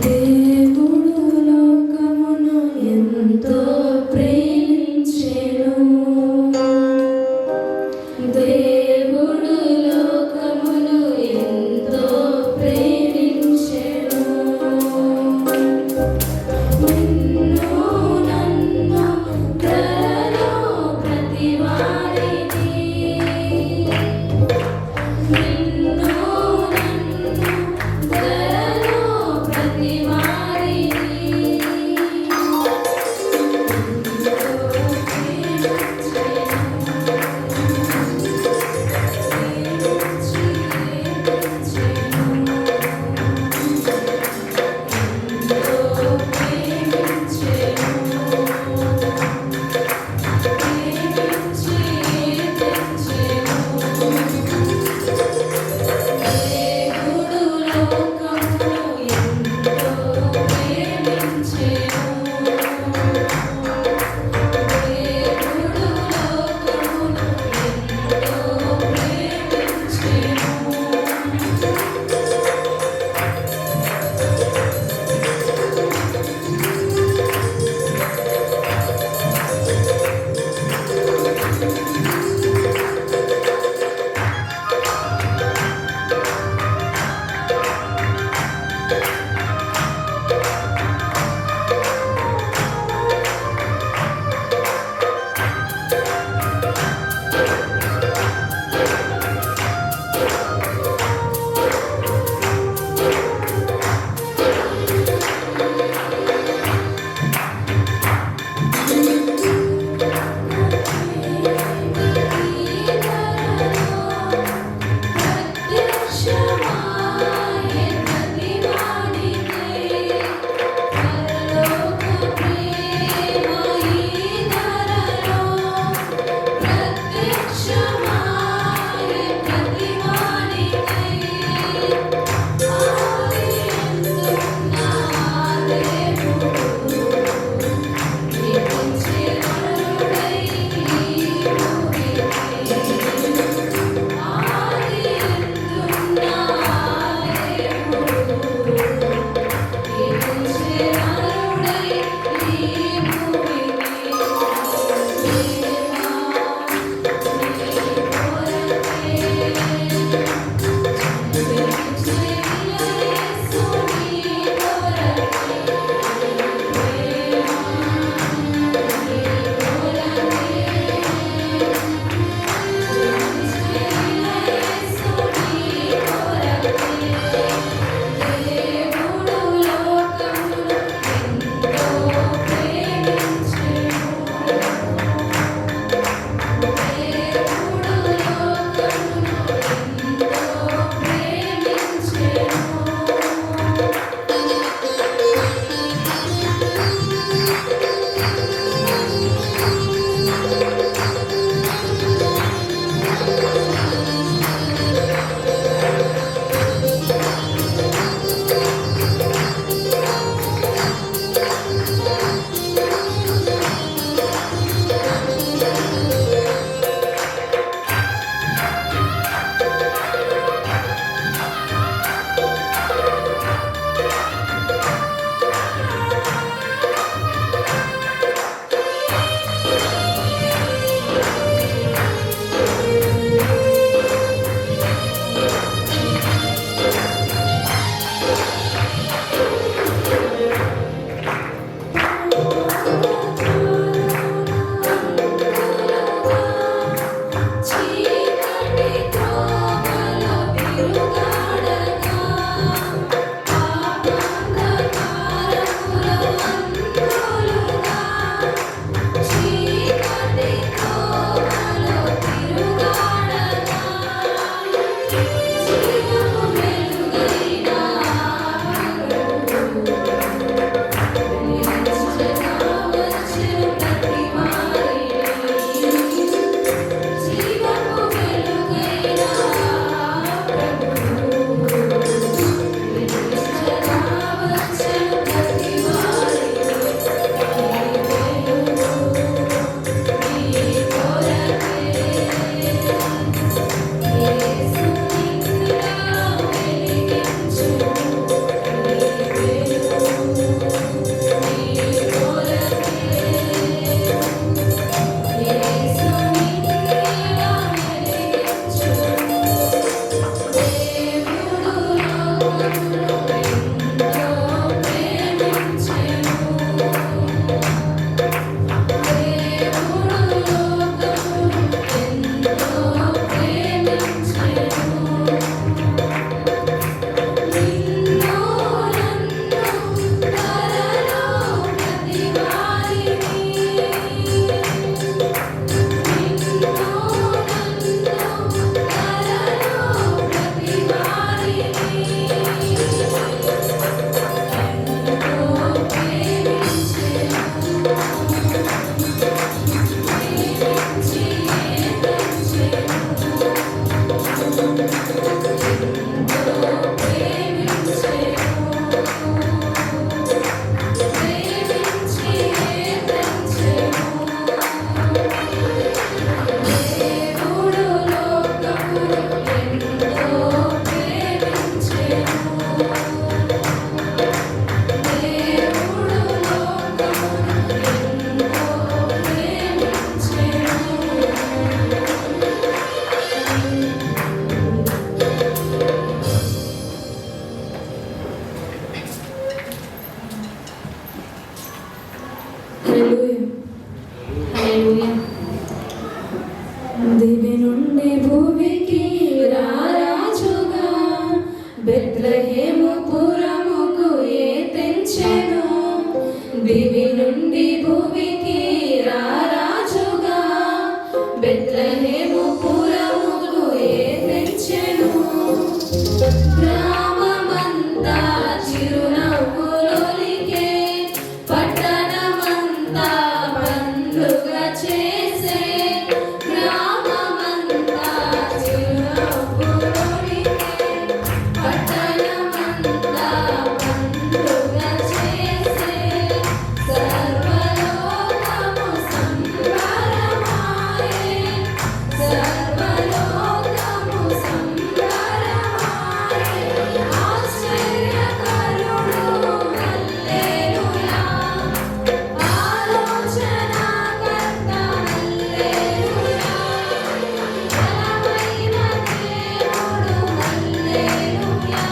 దేవుడు లోకమును ఎంతో ప్రేమించెను. దేవుడు లోకమును ఎంతో ప్రేమించెను. నిన్ను నన్ను ధరలో ప్రతివారిని, నిన్ను నన్ను ధరలో ప్రతివారిని బెత్లెహేము పురముకు ఏ తెంచెను దివి నుండి భూమికి రారాజుగా బెత్లెహేము పురముకు ఏ తెంచెను గ్రామమంతా చిరునవ్వులొలికే పట్టణమంతా పండుగ చేసే గ్రామమంతా చిరునవ్వులొలికే పట్టణమంతా పండుగ చేసే సర్వలోకము సంబరమాయే సర్వలోకము సంబరమాయే ఆశ్చర్యకరుడు హల్లెలూయా ఆలోచనకర్త హల్లెలూయా బలమైన దేవుడు హల్లెలూయా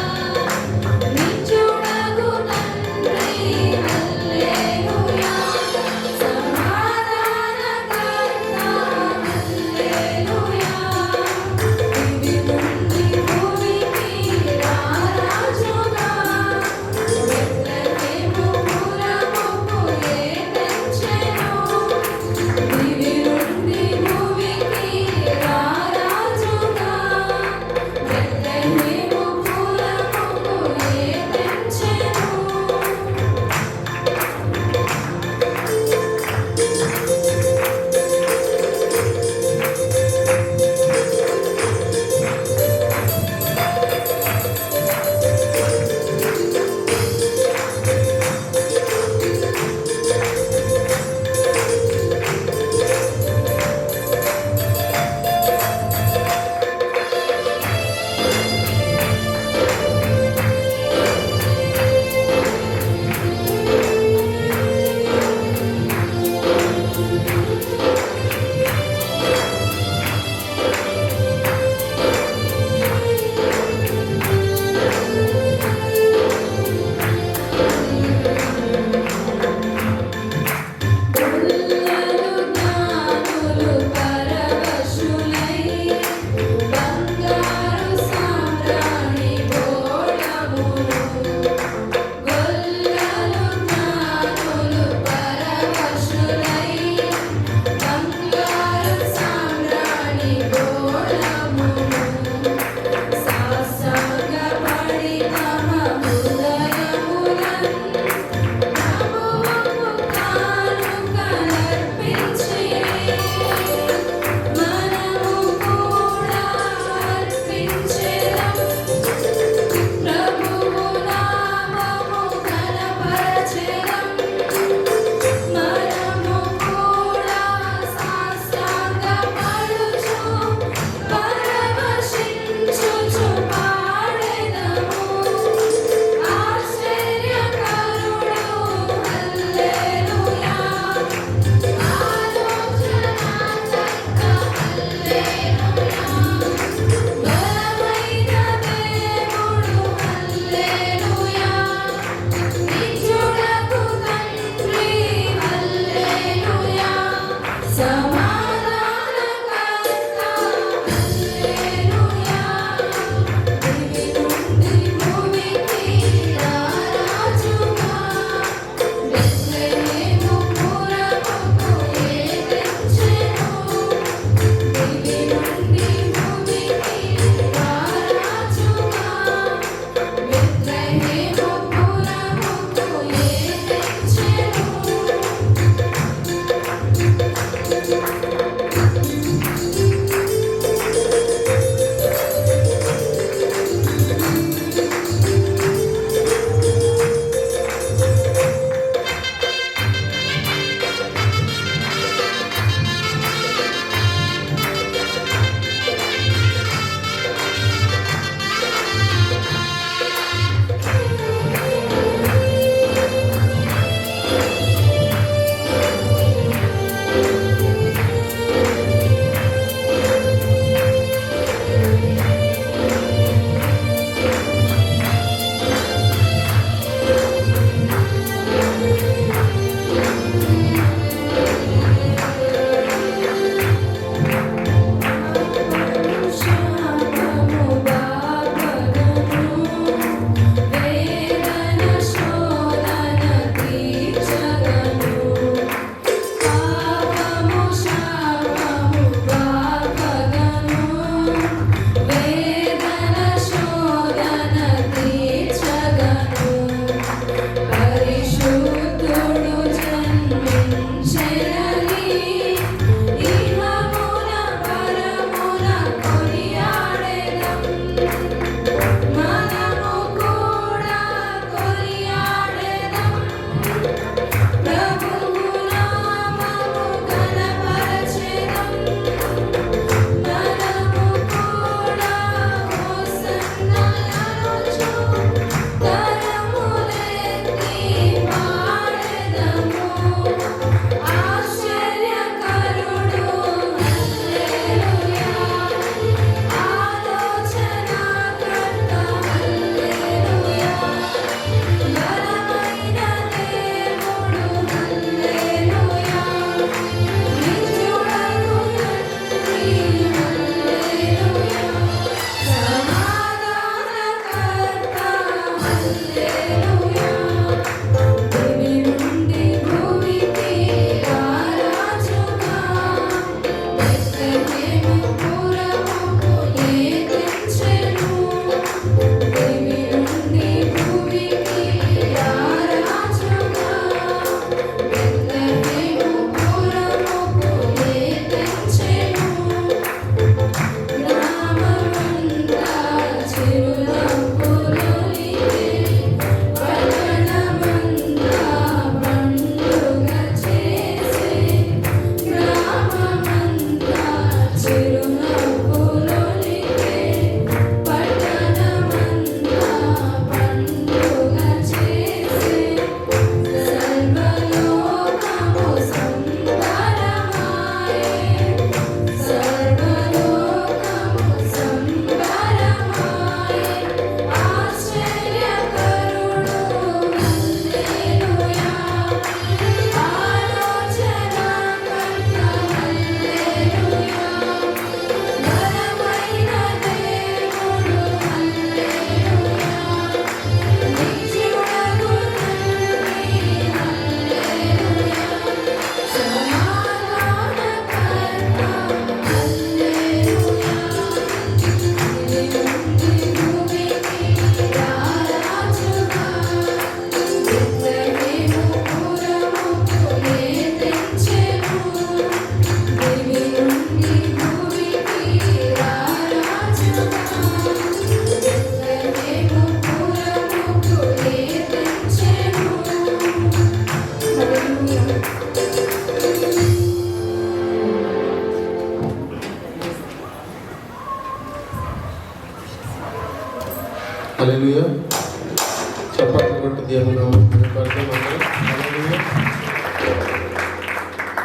చప్పట్లు కొట్టి దేవుని నామమున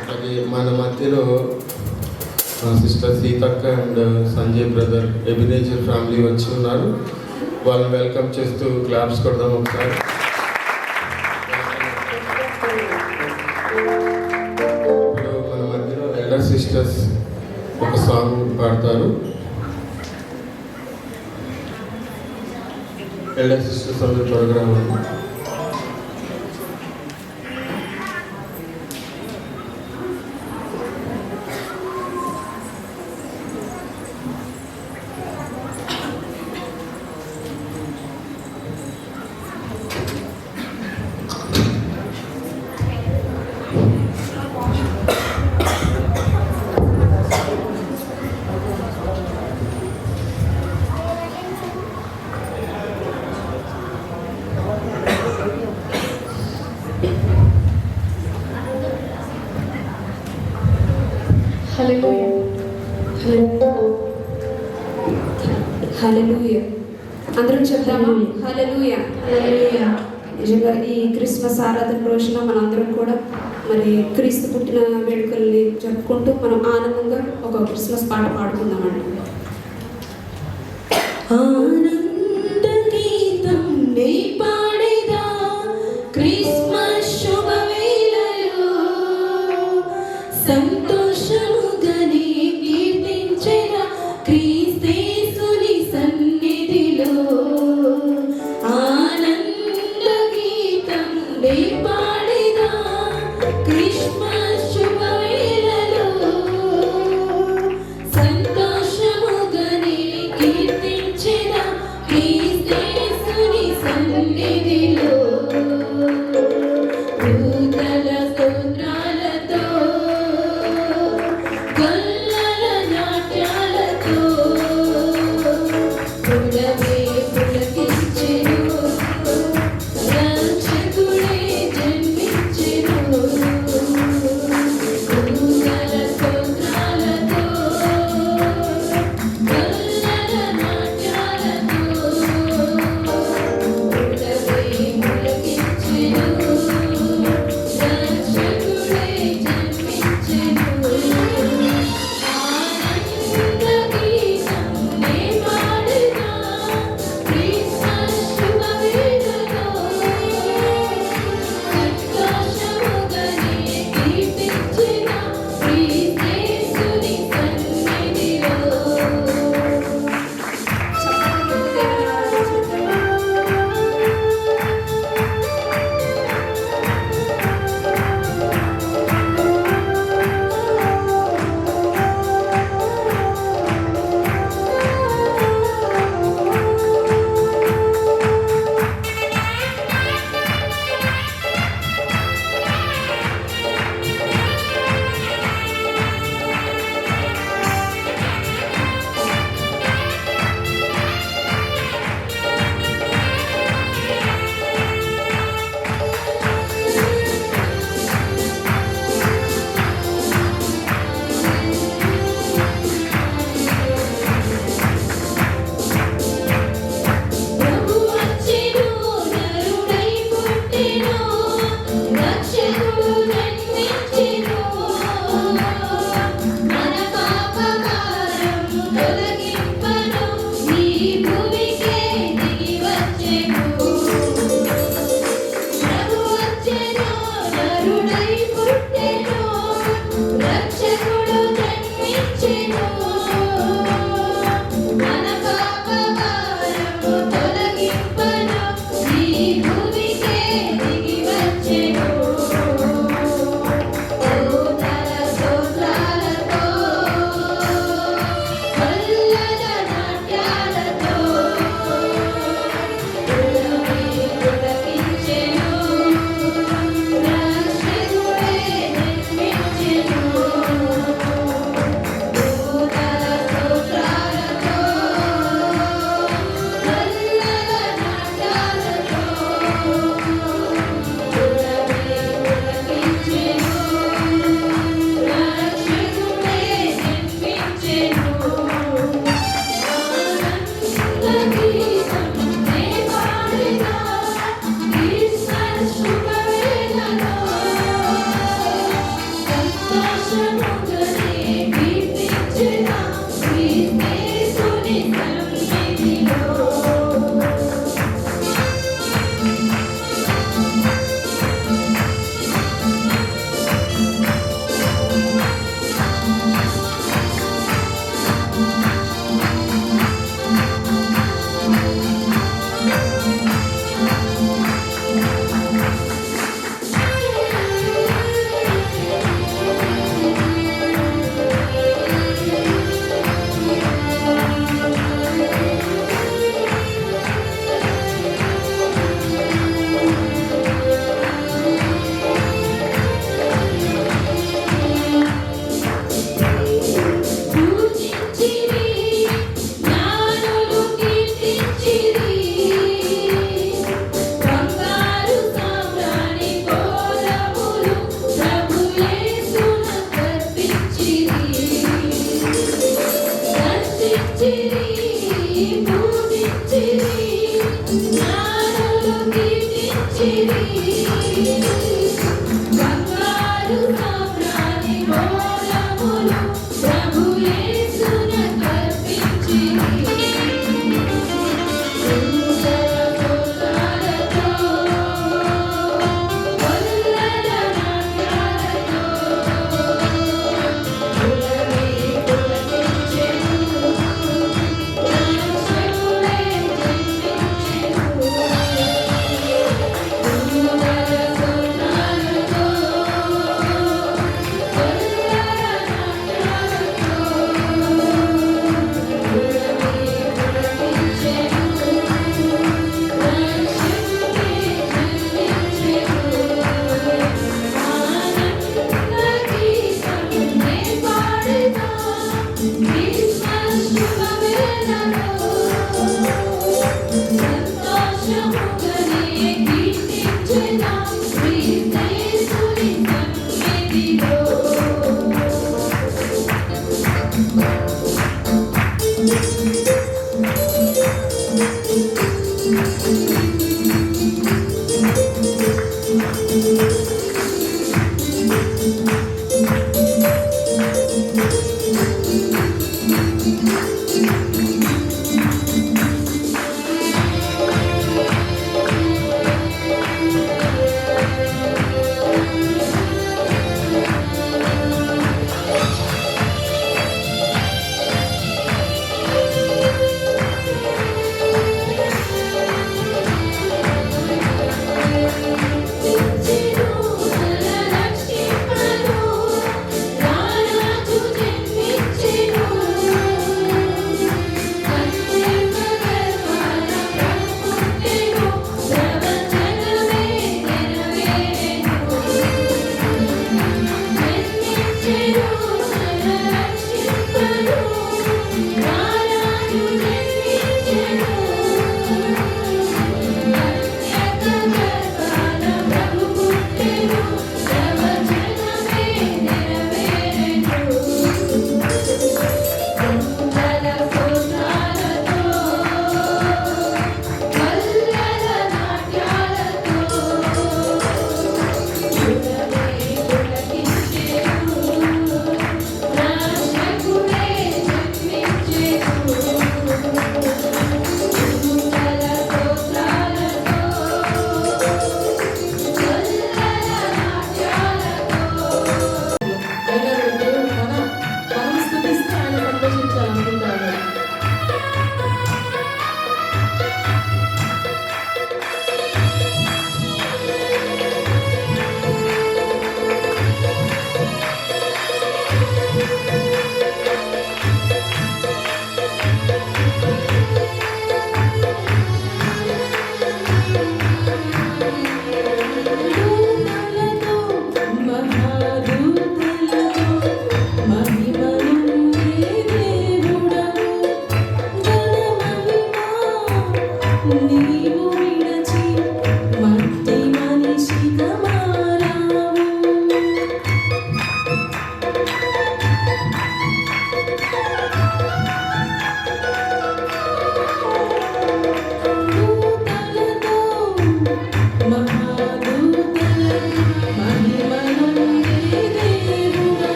అలాగే మన మధ్యలో sister Seethakka and Sanjay brother Ebenezer family వచ్చి ఉన్నారు. వాళ్ళని వెల్కమ్ చేస్తూ క్లాప్స్ కొడదాం ఒకసారి. ఇప్పుడు మన మధ్యలో ఎల్డర్ సిస్టర్స్ ఒక సాంగ్ పాడతారు. ఎల్డర్ సిస్టర్స్ అందరూ ప్రోగ్రామ్ హల్లెలూయా. అందరం చెప్తామా? హల్లెలూయా. హల్లెలూయా. నిజంగా ఈ క్రిస్మస్ ఆరాధన రోజున మనందరం కూడా మరి క్రీస్తు పుట్టిన వేడుకల్ని జరుపుకుంటూ మనం ఆనందంగా ఒక క్రిస్మస్ పాట పాడుకుందామండి. ఆనంద గీతం నే పాడేదా క్రిస్మస్ శుభవేళలో సంతోషముగానే కీర్తించెదా క్రీస్తేసుని సన్నిధిలో. ఆనంద గీతం నే పాడేదా క్రిస్మస్ శుభవేళలో సంతోషముగానే కీర్తించెదా క్రీస్తేసుని సన్నిధిలో. దూతల స్తోత్రాలతో గొల్లల నాట్యాలతో పుడవే పులకించెను రక్షకుడే జన్మించెను. దూతల స్తోత్రాలతో గొల్లల నాట్యాలతో పుడవే జ్ఞానులు కీర్తించిరి. బంగారు సామ్రాణి మూలములు ప్రభు యేసునకు అర్పించిరి. సుందర సోదాలతో కొల్లల నాట్యాలతో పులమే పులకించెను. నాశకుడే జన్మించెను. సుందర సోదాలతో కొల్లల నాట్యాలతో పులమే పులకించెను.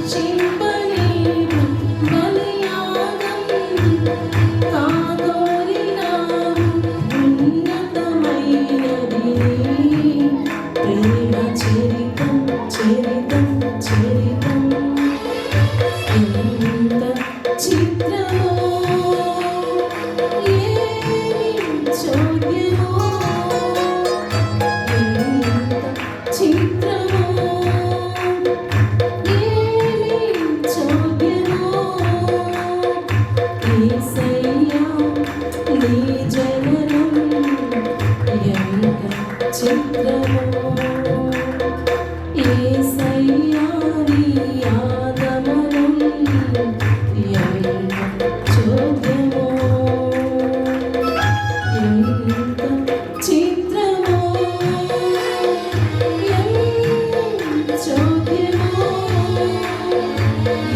రక్షింపనీవు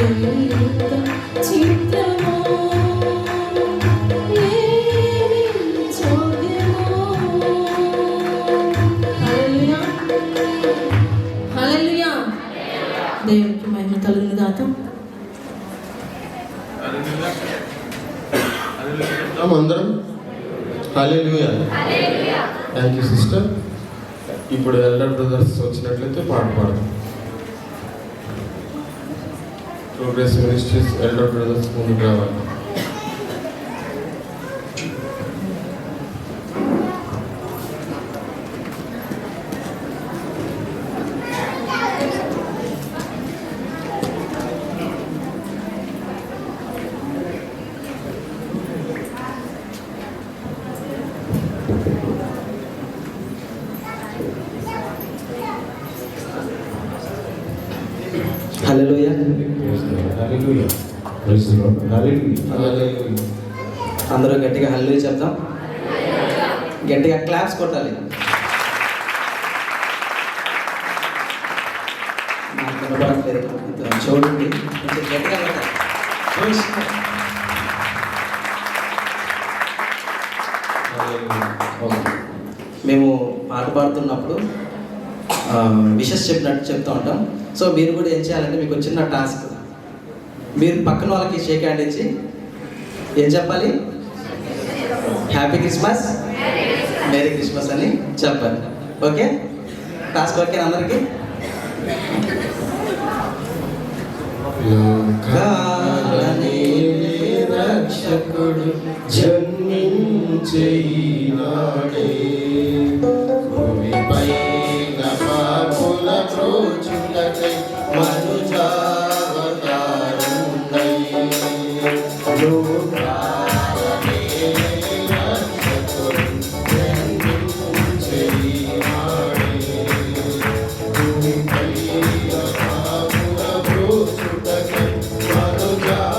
ఎంత చిత్రమో ఏమి చోద్యమో. హల్లెలూయా హల్లెలూయా. దేవునికి మహిమ కలుగును గాక. అందరం హల్లెలూయా. Thank you sister. ఇప్పుడు ఎల్డర్ బ్రదర్స్ వచ్చినట్లయితే పాట పాడదాం. ప్రోగ్రెస్ మినిస్ట్రీస్ ఎల్డర్ బ్రదర్స్ ముందుకు రావాలి. హల్లెలూయా. హల్లెలూయా. హల్లెలూయా. అందరూ గట్టిగా హల్లెలూయా చెప్తాం. గట్టిగా క్లాప్స్ కొట్టాలి. నాకు కనబడట్లేదు, చూడండి కొంచెం గట్టిగా కొట్టాలి. ఓకే. మేము పాట పాడుతున్నప్పుడు విషెస్ చెప్పినట్టు చెప్తూ ఉంటాం. సో మీరు కూడా ఏం చేయాలంటే మీకు చిన్న టాస్క్, మీరు పక్కన వాళ్ళకి షేక్ హ్యాండ్ ఇచ్చి ఏం చెప్పాలి? హ్యాపీ క్రిస్మస్, మేరీ క్రిస్మస్ అని చెప్పాలి. ఓకే, టాస్క్ ఓకే అందరికీ? లోకాలని రక్షకుడు జన్మించే ఈనాడే, భూమిపైన పాపుల ప్రోచుటకై మనుజావతారుండై. లోకాలని రక్షకుడు జన్మించే ఈనాడే, భూమిపైన పాపుల ప్రోచుటకై మనుజావతారుండై.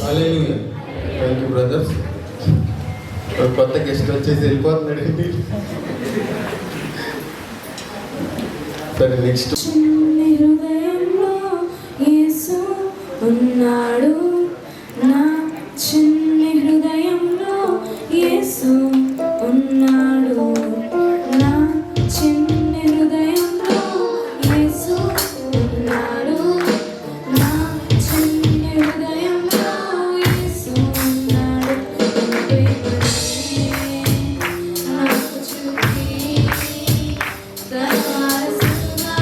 హల్లెలూయా. Thank you brothers. కొత్త గెస్ట్ వచ్చేసి వెళ్ళిపోతున్నాడండి. సరే నెక్స్ట్. చిన్ని హృదయంలో యేసు ఉన్నాడు, నా చిన్ని హృదయంలో యేసు ఉన్నాడు, నా చిన్ని హృదయంలో యేసు ఉన్నాడు, నా చిన్ని హృదయంలో యేసు ఉన్నాడు. నాకు చూపి తన వారసుగా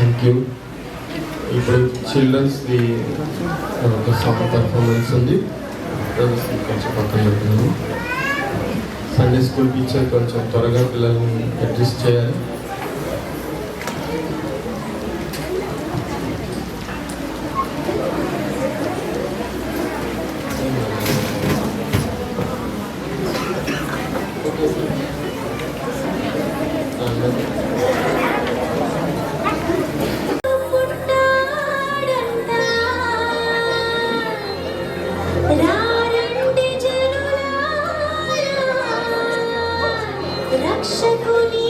థ్యాంక్ యూ. ఇప్పుడు చిల్డ్రన్స్ది ఒక సాంగ్ పర్ఫార్మెన్స్ ఉంది. కొంచెం పక్కన పెడుతున్నాను. సండే స్కూల్ టీచర్ కొంచెం త్వరగా పిల్లల్ని అడ్జస్ట్ చేయాలి. రక్షకుని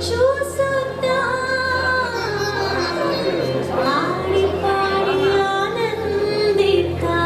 చూసొద్దా ఆడి పాడి ఆనందిద్దా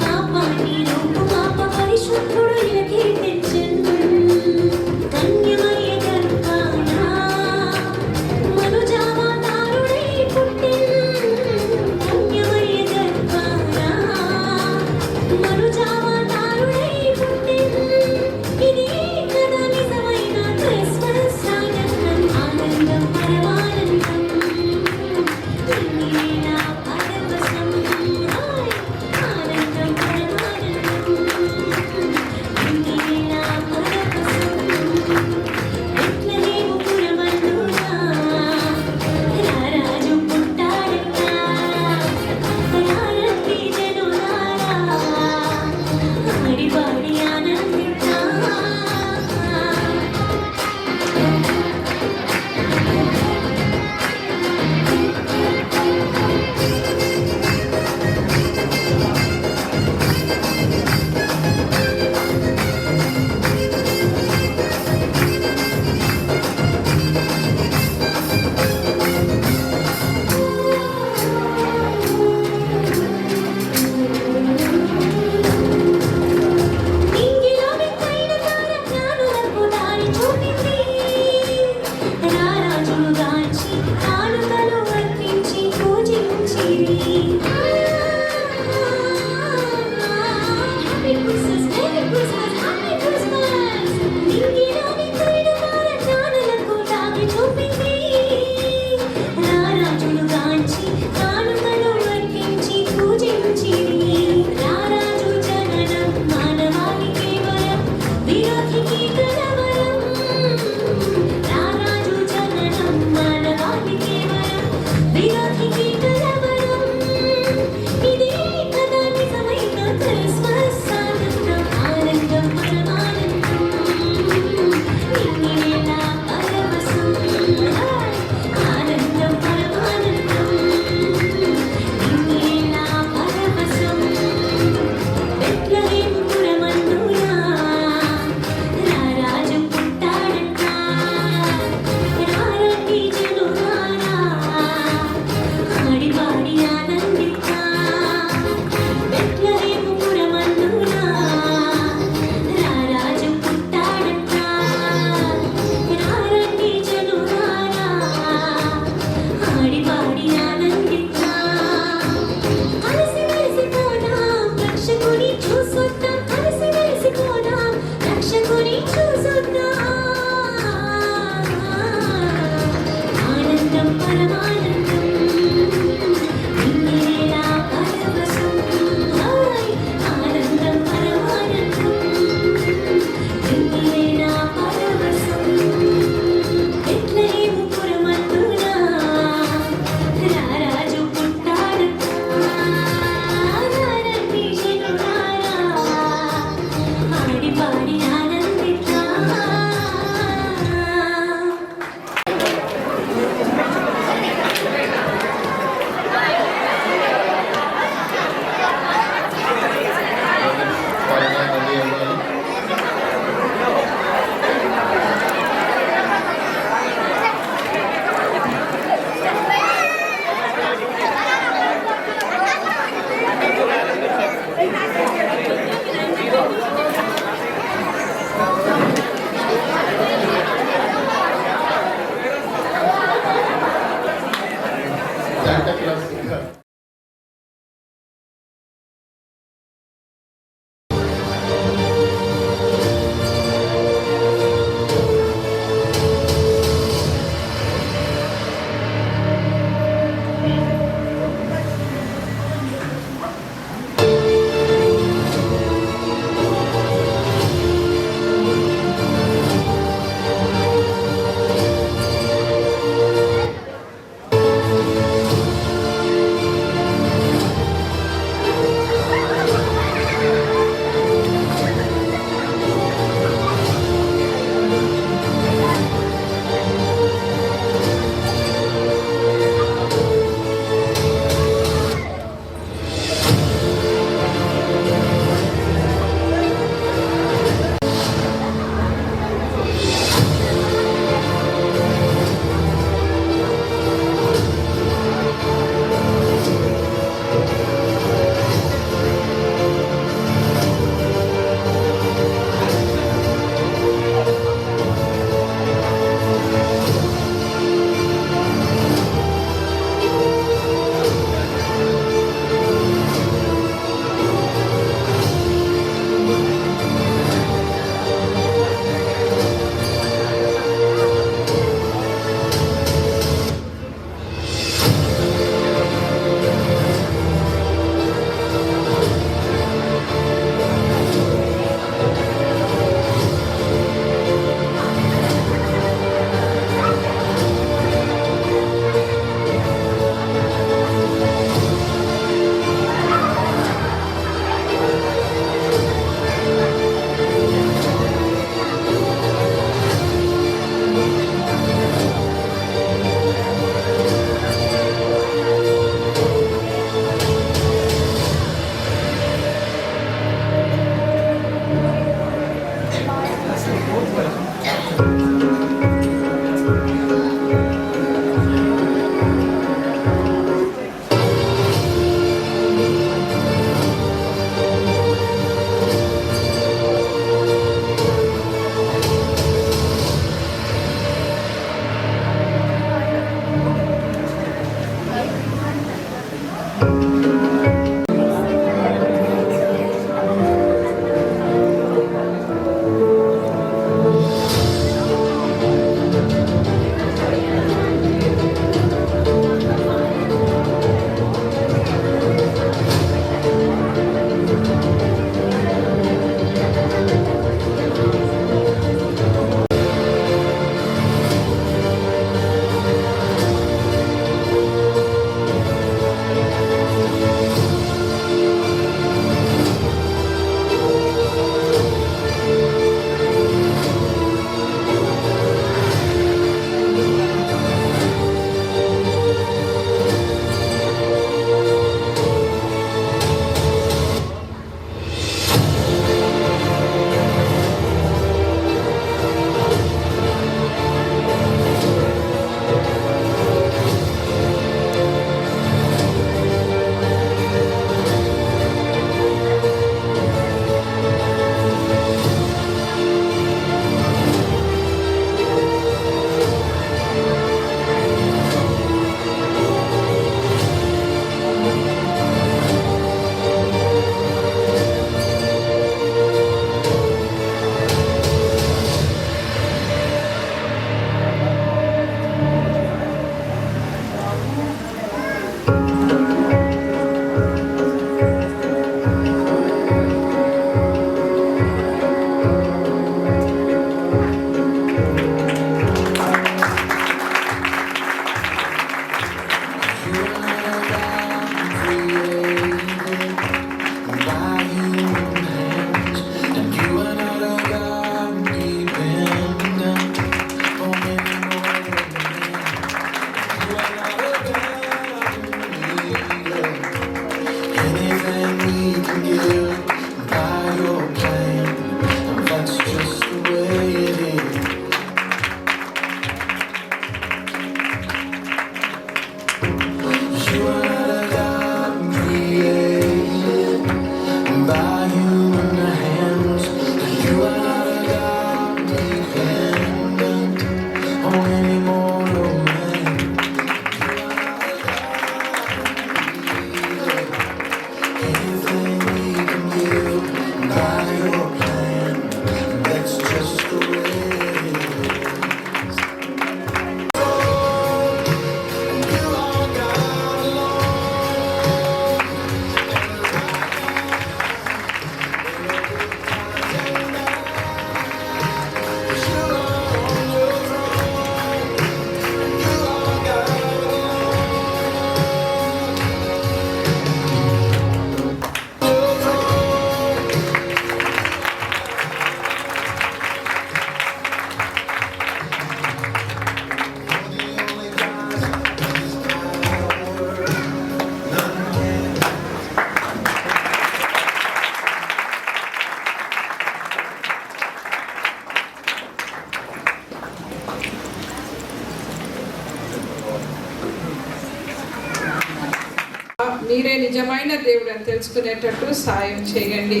మీరే నిజమైన దేవుడు అని తెలుసుకునేటట్టు సాయం చేయండి.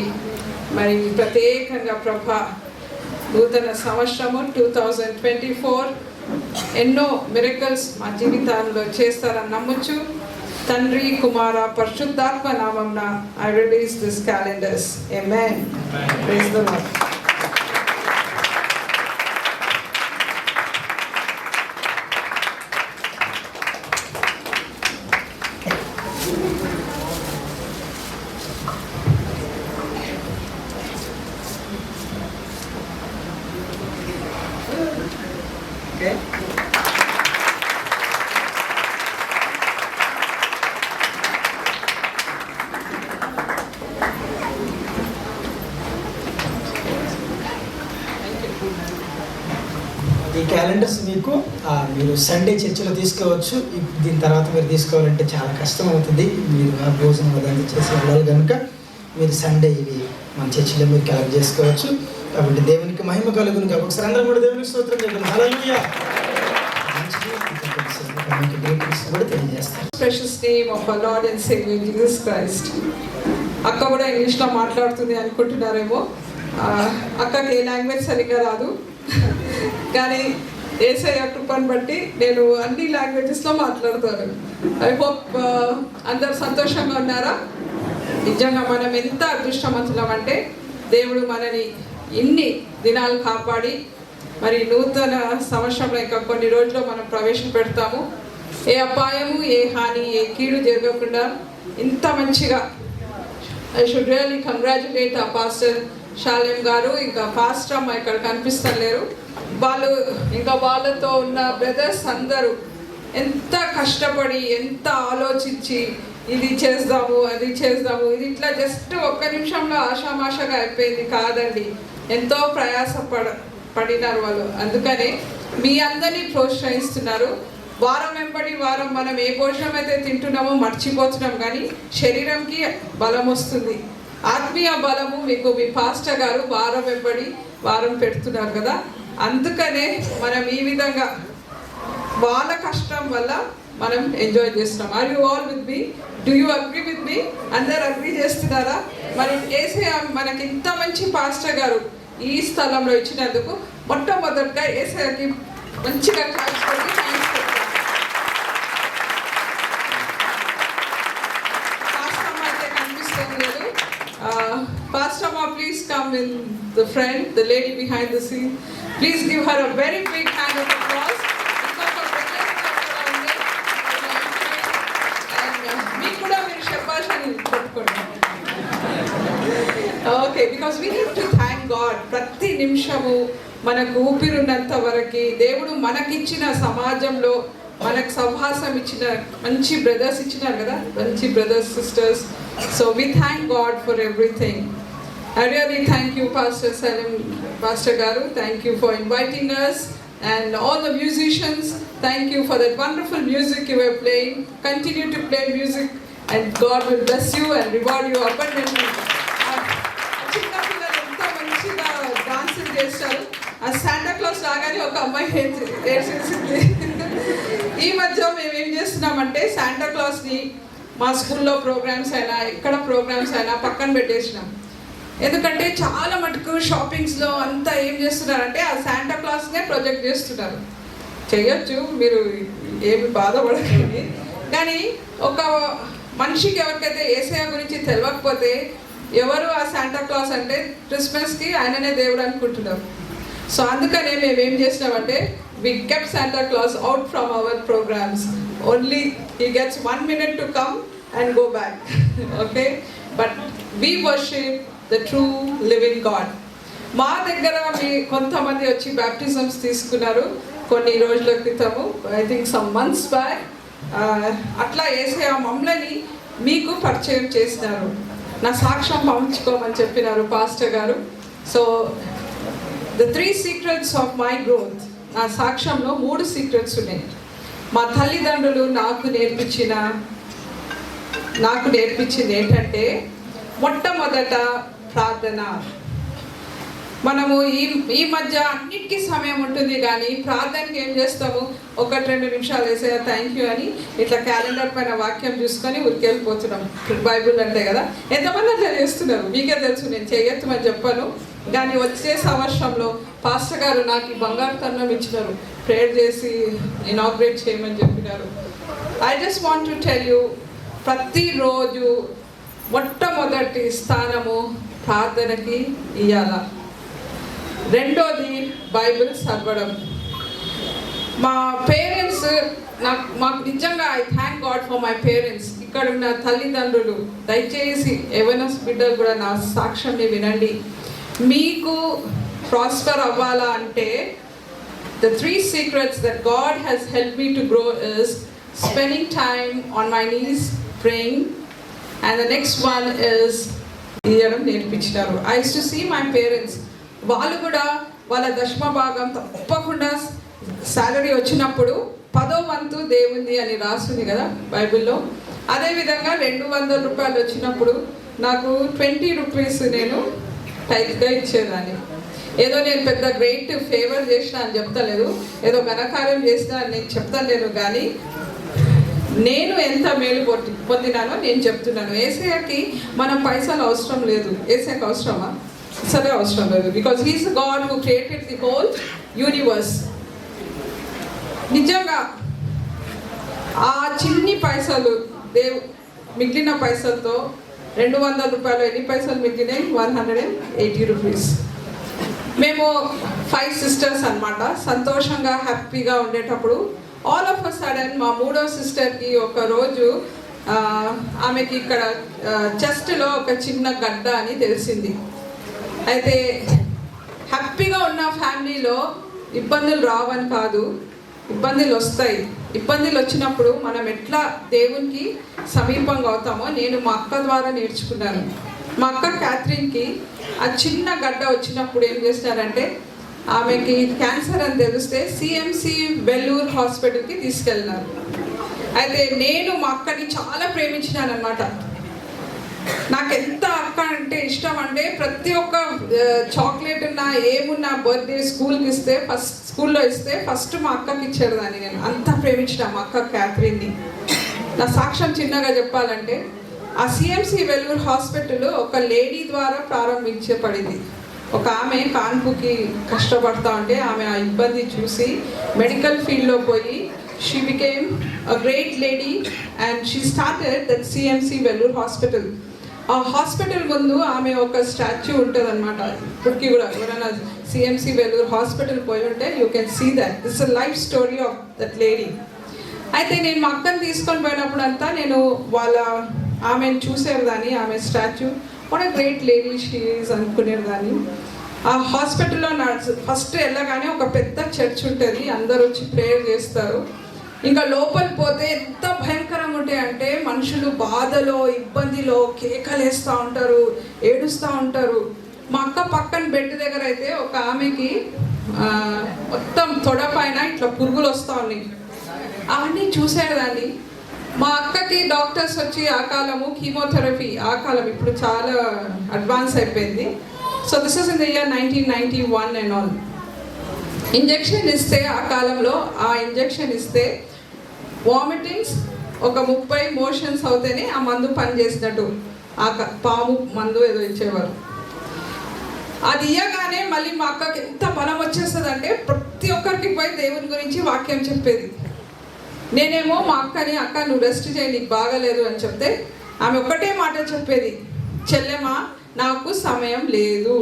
మరి ప్రత్యేకంగా ప్రభా నూతన సంవత్సరము 2024 ఎన్నో మిరకల్స్ మా జీవితాల్లో చేస్తారని నమ్మొచ్చు. తండ్రి, కుమార, పరిశుద్ధాత్మ నామమున I release this calendars. Amen. Praise the Lord. ఈ క్యాలెండర్స్ మీకు మీరు సండే చర్చిలో తీసుకోవచ్చు. దీని తర్వాత మీరు తీసుకోవాలంటే చాలా కష్టం అవుతుంది. మీరు ఆ భోజనం అదంతా చేసి వెళ్ళాలి కనుక మీరు సండే ఇవి మన చర్చిలో మీరు కలెక్ట్ చేసుకోవచ్చు. కాబట్టి దేవునికి మహిమ కలుగును. కాబట్టి ఒకసారి అందరం కూడా దేవునికి స్తోత్రం చేద్దాం. హల్లెలూయా. కూడా తెలియజేస్తాను. Precious name of our Lord and Savior Jesus Christ. అక్క కూడా ఇంగ్లీష్లో మాట్లాడుతుంది అనుకుంటున్నారేమో. అక్కకి ఏ లాంగ్వేజ్ సరిగ్గా రాదు, కానీ యేసయ్య కృపను బట్టి నేను అన్ని లాంగ్వేజెస్లో మాట్లాడతాను. ఐ హోప్ అందరు సంతోషంగా ఉన్నారా? నిజంగా మనం ఎంత అదృష్టవంతులం అంటే దేవుడు మనని ఇన్ని దినాలు కాపాడి మరి నూతన సంవత్సరంలో ఇంకా కొన్ని రోజుల్లో మనం ప్రవేశపెడతాము. ఏ అపాయము, ఏ హాని, ఏ కీడు జరగకుండా ఇంత మంచిగా ఐ షుడ్ రియల్లీ కంగ్రాచులేట్ ఆ పాస్టర్ షాలేం గారు, ఇంకా పాస్టర్ అమ్మ ఇక్కడ కనిపిస్తలేరు. వాళ్ళు ఇంకా వాళ్ళతో ఉన్న బ్రదర్స్ అందరూ ఎంత కష్టపడి, ఎంత ఆలోచించి ఇది చేద్దాము, అది చేద్దాము, ఇది ఇట్లా జస్ట్ ఒక్క నిమిషంలో ఆషామాషగా అయిపోయింది కాదండి. ఎంతో పడినారు వాళ్ళు. అందుకనే మీ అందరినీ ప్రోత్సహిస్తున్నారు. వారం వెంబడి వారం మనం ఏ భోజనం అయితే తింటున్నామో మర్చిపోతున్నాం, కానీ శరీరంకి బలం వస్తుంది. ఆత్మీయ బలము మీకు మీ పాస్టర్ గారు వారం వెంబడి వారం పెడుతున్నారు కదా. అందుకనే మనం ఈ విధంగా వాళ్ళ కష్టం వల్ల మనం ఎంజాయ్ చేస్తున్నాం. Are you all with me? Do you agree with me? అందరు అగ్రీ చేస్తున్నారా? మరి యేసయ్య మనకి ఇంత మంచి పాస్టర్ గారు ఈ స్థలంలో ఇచ్చినందుకు మొట్టమొదటిగా యేసయ్యకి మంచిగా థ్యాంక్స్ చెప్తాను. పాస్టర్ అమ్మ అయితే కనిపిస్తుంది లేదు. పాస్టర్ అమ్మ, please come in the front, the lady behind the scene. Please give her a very big hand of applause. మీకు కూడా మీరు శభాష్ అని కొట్టుకోండి. Okay, because we need to thank God. ప్రతి నిమిషము మనకు ఊపిరున్నంత వరకు దేవుడు మనకిచ్చిన సమాజంలో మనకు సహవాసం ఇచ్చిన మంచి బ్రదర్స్ ఇచ్చినారు కదా, మంచి brothers, sisters. So we thank God for everything. I really thank you, Pastor Salim, Pastor Garu. Thank you for inviting us, and all the musicians. Thank you for that wonderful music you were playing. Continue to play music, and God will bless you and reward you abundantly. చిన్న పిల్లలు ఎంతో మంచిగా డాన్సులు చేస్తారు. ఆ Santa Claus రాగానే ఒక అమ్మాయి ఏడ్చేసింది. ఈ మధ్య మేము ఏం చేస్తున్నామంటే శాంటా క్లాస్ని మా స్కూల్లో ప్రోగ్రామ్స్ అయినా ఎక్కడ ప్రోగ్రామ్స్ అయినా పక్కన పెట్టేసినాం. ఎందుకంటే చాలా మటుకు షాపింగ్స్లో అంతా ఏం చేస్తున్నారంటే ఆ శాంటా క్లాస్నే ప్రొజెక్ట్ చేస్తున్నారు. చేయొచ్చు, మీరు ఏమి బాధపడకండి. కానీ ఒక మనిషికి ఎవరికైతే యేసయ్య గురించి తెలియకపోతే ఎవరు ఆ శాంటా క్లాస్ అంటే క్రిస్మస్కి ఆయననే దేవుడు అనుకుంటున్నారు. సో అందుకనే మేము ఏం చేసినామంటే we kept Santa Claus out from our programs. Only he gets 1 minute to come and go back. Okay, but we worship the true living God. మా దగ్గర మీ కొంతమంది వచ్చి బ్యాప్టిజమ్స్ తీసుకున్నారు కొన్ని రోజుల క్రితము, I think some months back. అట్లా యేసయ్య మమ్మల్ని మీకు పరిచయం చేసినారు. నా సాక్ష్యం పంచుకోమని చెప్పినారు పాస్టర్ గారు. So the 3 secrets of my growth, నా సాక్ష్యంలో 3 సీక్రెట్స్ ఉన్నాయి. మా తల్లిదండ్రులు నాకు నేర్పించింది ఏంటంటే మొట్టమొదట ప్రార్థన. మనము ఈ మధ్య అన్నిటికీ సమయం ఉంటుంది, కానీ ప్రార్థనకి ఏం చేస్తాము, 1-2 నిమిషాలు వేసే థ్యాంక్ యూ అని ఇట్లా క్యాలెండర్ పైన వాక్యం చూసుకొని ఉరికెళ్ళిపోతున్నాం. బైబుల్ అంటే కదా, ఎంతమంది అట్లా చేస్తున్నారు మీకే తెలుసు, నేను చేయొచ్చమని చెప్పాను. కానీ వచ్చే సంవత్సరంలో పాస్టర్ గారు నాకు ఈ బంగారు తరుణం ఇచ్చినారు, ప్రేయర్ చేసి ఇనాగ్రేట్ చేయమని చెప్పినారు. I just want to tell you, ప్రతిరోజు మొట్టమొదటి స్థానము ప్రార్థనకి ఇవ్వాల. రెండోది బైబిల్ చదవడం. మా పేరెంట్స్ మాకు నిజంగా I thank God for my parents. ఇక్కడ ఉన్న తల్లిదండ్రులు దయచేసి ఎవరైనా బిడ్డలు కూడా నా సాక్ష్యాన్ని వినండి. మీకు ప్రాస్పర్ అవ్వాలా అంటే the 3 secrets that God has helped me to grow is spending time on my knees praying, and the next one is ఇయడం నేర్పించారు. I used to see my parents, వాళ్ళు కూడా వాళ్ళ దశమ భాగం తప్పకుండా శాలరీ వచ్చినప్పుడు 10వ వంతు దేవుంది అని రాస్తుంది కదా బైబిల్లో. అదేవిధంగా 200 రూపాయలు వచ్చినప్పుడు నాకు 20 రూపీస్ నేను టైట్గా ఇచ్చేదాన్ని. ఏదో నేను పెద్ద గ్రేట్ ఫేవర్ చేసిన అని చెప్తలేదు, ఏదో ఘనకార్యం చేసిన అని నేను చెప్తలేను, కానీ నేను ఎంత మేలు పొందినానో నేను చెప్తున్నాను. ఏసయ్యకి మనం పైసలు అవసరం లేదు. ఏసయ్యకి అవసరమా? అసలే అవసరం లేదు. Because he's God who created the whole universe. నిజంగా ఆ చిన్ని పైసలు మిగిలిన పైసలతో 200 రూపాయలు ఎన్ని పైసలు మిగిలినాయి? 180 రూపీస్. మేము 5 సిస్టర్స్ అన్నమాట. సంతోషంగా హ్యాపీగా ఉండేటప్పుడు ఆల్ ఆఫ్ అ సడన్ మా 3వ సిస్టర్కి ఒక రోజు ఆమెకి ఇక్కడ చెస్ట్లో ఒక చిన్న గడ్డ అని తెలిసింది. అయితే హ్యాపీగా ఉన్న ఫ్యామిలీలో ఇబ్బందులు రావని కాదు, ఇబ్బందులు వస్తాయి. ఇబ్బందులు వచ్చినప్పుడు మనం ఎట్లా దేవునికి సమీపంగా అవుతామో నేను మా అక్క ద్వారా నేర్చుకున్నాను. మా అక్క క్యాథరిన్కి ఆ చిన్న గడ్డ వచ్చినప్పుడు ఏం చేస్తారంటే, ఆమెకి క్యాన్సర్ అని తెలిస్తే సిఎంసి వెల్లూరు హాస్పిటల్కి తీసుకెళ్ళినారు. అయితే నేను మా అక్కని చాలా ప్రేమించినాను అనమాట. నాకు ఎంత అక్క అంటే ఇష్టం అంటే, ప్రతి ఒక్క చాక్లెట్ ఉన్నా ఏమున్నా బర్త్డే స్కూల్లో ఇస్తే ఫస్ట్ మా అక్కకి ఇచ్చేదాన్ని. నేను అంత ప్రేమించిన మా అక్క క్యాథరిన్ని. నా సాక్ష్యం చిన్నగా చెప్పాలంటే, ఆ సిఎంసి వెల్లూరు హాస్పిటల్ ఒక లేడీ ద్వారా ప్రారంభించబడింది. ఒక ఆమె కాన్పుకి కష్టపడతా ఉంటే ఆమె ఆ ఇబ్బంది చూసి మెడికల్ ఫీల్డ్లో పోయి she became a great lady and she started that CMC Vellore hospital. ఆ హాస్పిటల్ ముందు ఆమె ఒక స్టాచ్యూ ఉంటుంది అనమాట. ఇప్పటికీ కూడా ఎవరైనా సిఎంసి వెల్లూరు హాస్పిటల్ పోయి ఉంటే you can see that this a life story of that lady. అయితే నేను మా అక్కని తీసుకొని పోయినప్పుడు అంతా నేను ఆమెను చూసేదాన్ని, ఆమె statue what a great lady she is అనుకునేదాన్ని. ఆ హాస్పిటల్లో ఫస్ట్ వెళ్ళగానే ఒక పెద్ద చర్చ్ ఉంటుంది, అందరూ వచ్చి ప్రేయర్ చేస్తారు. ఇంకా లోపల పోతే ఎంత భయంకరంగా ఉంటాయంటే, మనుషులు బాధలో ఇబ్బందిలో కేకలేస్తూ ఉంటారు, ఏడుస్తూ ఉంటారు. మా అక్క పక్కన బెడ్ దగ్గర అయితే ఒక ఆమెకి మొత్తం తొడ పైన ఇట్లా పురుగులు వస్తూ ఉన్నాయి. అవన్నీ చూసేదాన్ని. మా అక్కకి డాక్టర్స్ వచ్చి ఆ కాలము కీమోథెరపీ, ఆ కాలం ఇప్పుడు చాలా అడ్వాన్స్ అయిపోయింది. So this is in the year 1991 and all. Injection ఇస్తే ఆ కాలంలో ఆ ఇంజెక్షన్ ఇస్తే వామిటింగ్స్ ఒక 30 మోషన్స్ అవుతేనే ఆ మందు పని చేసినట్టు. ఆ పాము మందు ఏదో ఇచ్చేవారు. అది ఇయ్యగానే మళ్ళీ మా అక్కకి ఎంత బలం వచ్చేస్తుంది అంటే, ప్రతి ఒక్కరికి పోయి దేవుని గురించి వాక్యం చెప్పేది. నేనేమో మా అక్కని, అక్క నువ్వు రెస్ట్ చేయి నీకు బాగలేదు అని చెప్తే ఆమె ఒక్కటే మాట చెప్పేది, చెల్లెమా నాకు సమయం లేదు.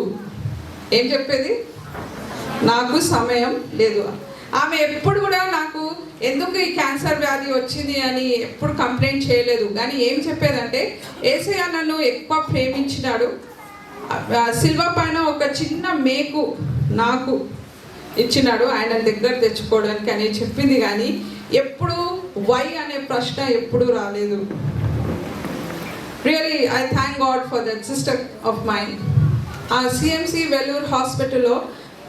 ఏం చెప్పేది? నాకు సమయం లేదు. ఆమె ఎప్పుడు కూడా నాకు ఎందుకు ఈ క్యాన్సర్ వ్యాధి వచ్చింది అని ఎప్పుడు కంప్లైంట్ చేయలేదు. కానీ ఏం చెప్పేదంటే, యేసయ్య నన్ను ఎక్కువ ప్రేమించినాడు, సిల్వ పైన ఒక చిన్న మేకు నాకు ఇచ్చినాడు ఆయన దగ్గర తెచ్చుకోవడానికి అని చెప్పింది. కానీ ఎప్పుడు వై అనే ప్రశ్న ఎప్పుడు రాలేదు. Really I thank God for that sister of mind. ఆ సిఎంసి వెల్లూరు హాస్పిటల్లో